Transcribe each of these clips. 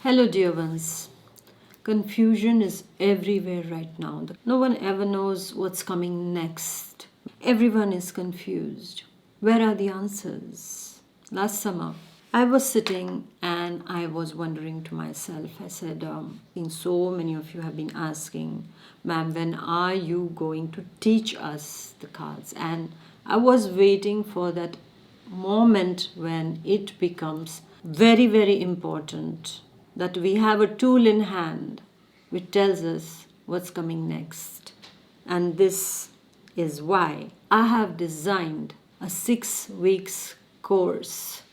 Hello, dear ones. Confusion is everywhere right now. No one ever knows what's coming next. Everyone is confused. Where are the answers? Last summer, I was sitting and I was wondering to myself, I said, so many of you have been asking, ma'am, when are you going to teach us the cards? And I was waiting for that moment when it becomes very, very important that we have a tool in hand which tells us what's coming next. And this is why I have designed a 6 weeks course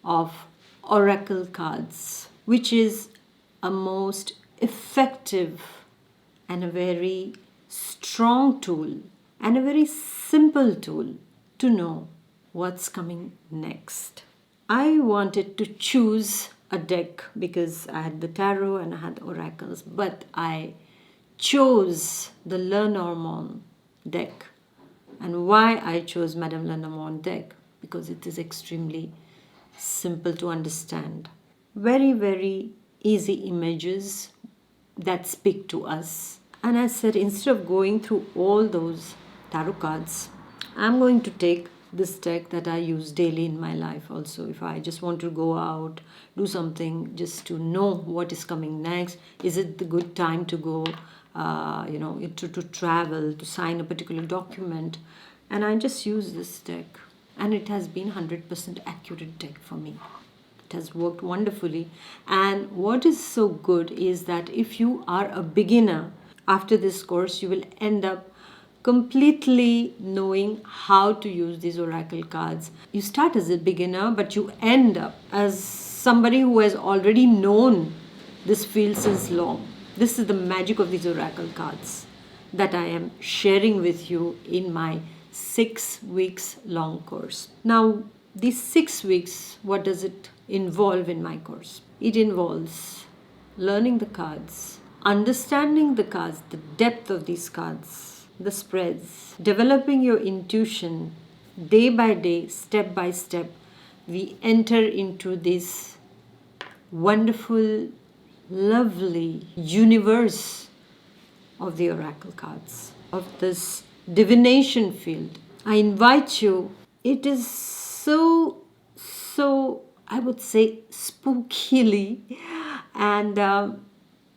of Oracle cards, which is a most effective and a very strong tool and a very simple tool to know what's coming next. I wanted to choose a deck because I had the tarot and I had oracles, but I chose the Lenormand deck. And why I chose Madame Lenormand deck? Because it is extremely simple to understand. Very, very easy images that speak to us. And I said, instead of going through all those tarot cards, I'm going to take this deck that I use daily in my life also. If I just want to go out, do something just to know what is coming next, is it the good time to go, to travel, to sign a particular document. And I just use this deck. And it has been 100% accurate deck for me. It has worked wonderfully. And what is so good is that if you are a beginner, after this course, you will end up completely knowing how to use these oracle cards. You start as a beginner, but you end up as somebody who has already known this field since long. This is the magic of these oracle cards that I am sharing with you in my 6 weeks long course. Now, these 6 weeks, what does it involve in my course? It involves learning the cards, understanding the cards, the depth of these cards, the spreads, developing your intuition day by day, step by step. We enter into this wonderful, lovely universe of the oracle cards, of this divination field. I invite you. It is so, I would say, spookily and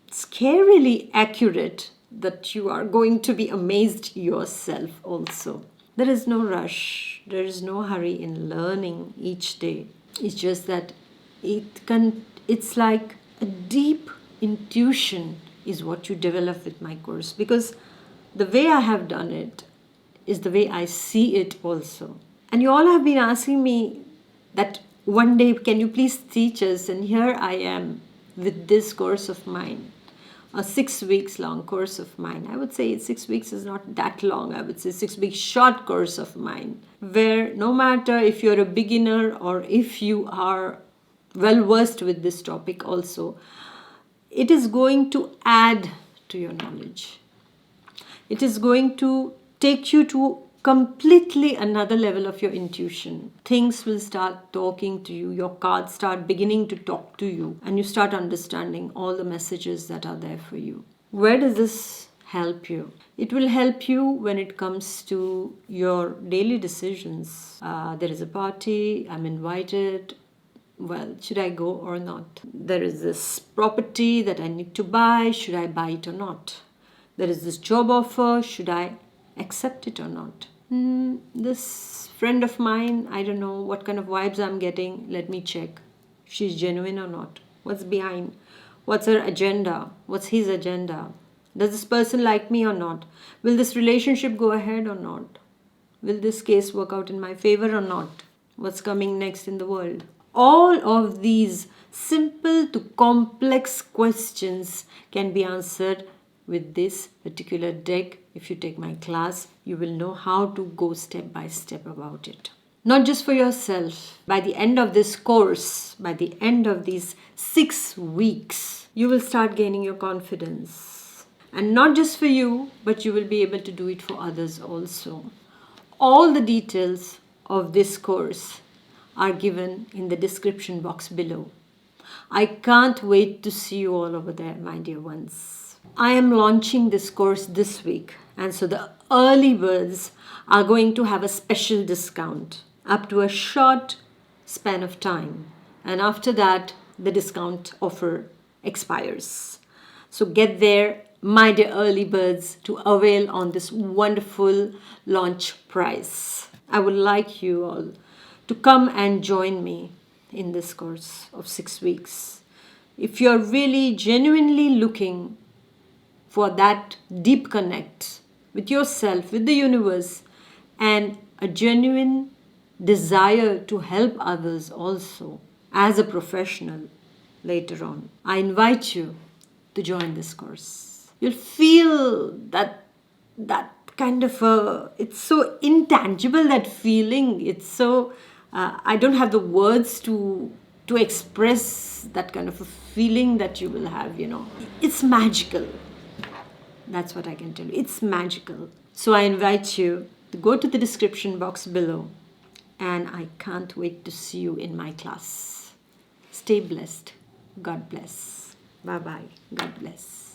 scarily accurate that you are going to be amazed yourself also. There is no rush, there is no hurry in learning each day. It's just that it's like a deep intuition is what you develop with my course, because the way I have done it is the way I see it also. And you all have been asking me that one day, can you please teach us? And here I am with this course of mine, a 6 weeks long course of mine. I would say 6 weeks is not that long. I would say 6 weeks short course of mine, where no matter if you're a beginner or if you are well versed with this topic also, it is going to add to your knowledge. It is going to take you to completely another level of your intuition. Things will start talking to you. Your cards start beginning to talk to you, and you start understanding all the messages that are there for you. Where does this help you? It will help you when it comes to your daily decisions. There is a party, I'm invited. Well, should I go or not? There is this property that I need to buy. Should I buy it or not? There is this job offer. Should I accept it or not? This friend of mine, I don't know what kind of vibes I'm getting. Let me check. She's genuine or not? What's behind? What's her agenda? What's his agenda? Does this person like me or not? Will this relationship go ahead or not? Will this case work out in my favor or not? What's coming next in the world? All of these simple to complex questions can be answered with this particular deck. If you take my class, you will know how to go step by step about it. Not just for yourself. By the end of this course, by the end of these 6 weeks, you will start gaining your confidence. And not just for you, but you will be able to do it for others also. All the details of this course are given in the description box below. I can't wait to see you all over there, my dear ones. I am launching this course this week, and so the early birds are going to have a special discount up to a short span of time. And after that, the discount offer expires. So get there, my dear early birds, to avail on this wonderful launch price. I would like you all to come and join me in this course of 6 weeks. If you're really genuinely looking for that deep connect with yourself, with the universe, and a genuine desire to help others also as a professional later on, I invite you to join this course. You'll feel that kind of it's so intangible, that feeling. It's so I don't have the words to express that kind of a feeling that you will have. It's magical. That's what I can tell you. It's magical. So I invite you to go to the description box below, and I can't wait to see you in my class. Stay blessed. God bless. Bye bye. God bless.